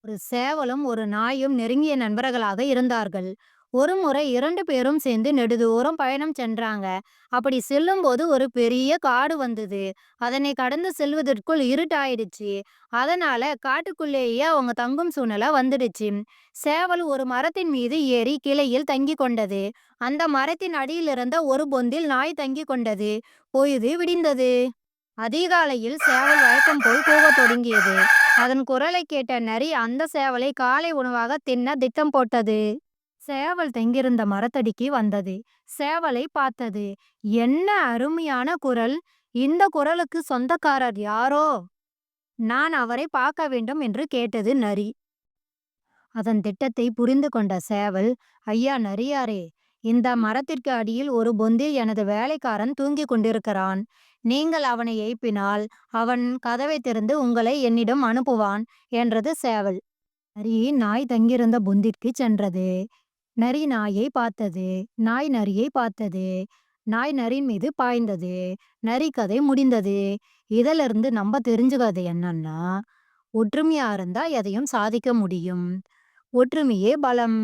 ஒரு சேவலும் ஒரு நாயும் நெருங்கிய நண்பர்களாக இருந்தார்கள். ஒருமுறை 2 பேரும் சேர்ந்து நெடுதூரம் பயணம் சென்றாங்க. அப்படி செல்லும்போது ஒரு பெரிய காடு வந்தது. அதனை கடந்து செல்வதற்குள் இருட்டாயிடுச்சு. அதனால காட்டுக்குள்ளேயே அவங்க தங்கும் சூழ்நிலை வந்துடுச்சு. சேவல் ஒரு மரத்தின் மீது ஏறி கிளையில் தங்கிக் கொண்டது. அந்த மரத்தின் அடியில் இருந்த ஒரு பொந்தில் நாய் தங்கிக் கொண்டது. பொழுது விடிந்தது. அதிகாலையில் சேவல் வழக்கம் போல் கூவத் தொடங்கியது. அதன் குரலைக் கேட்ட நரி அந்த சேவலை காலை உணவாக தின்ன திட்டம் போட்டது. சேவல் தங்கியிருந்த மரத்தடிக்கு வந்தது. சேவலை பார்த்தது. என்ன அருமையான குரல்! இந்த குரலுக்கு சொந்தக்காரர் யாரோ? நான் அவரை பார்க்க வேண்டும் என்று கேட்டது நரி. அதன் திட்டத்தை புரிந்து கொண்ட சேவல், ஐயா நரியாரே, இந்த மரத்திற்கு அடியில் ஒரு பொந்தில் எனது வேலைக்காரன் தூங்கிக் கொண்டிருக்கிறான். நீங்கள் அவனை எழுப்பினால் அவன் கதவை திறந்து உங்களை என்னிடம் அனுப்புவான் என்றது சேவல். நரி நாய் தங்கியிருந்த பொந்திற்கு சென்றது. நரி நாயை பார்த்தது. நாய் நரியை பார்த்தது. நாய் நரியின் மீது பாய்ந்தது. நரி கதை முடிந்தது. இதிலிருந்து நம்ம தெரிஞ்சுக்கிறது என்னன்னா, ஒற்றுமையா இருந்தா எதையும் சாதிக்க முடியும். ஒற்றுமையே பலம்.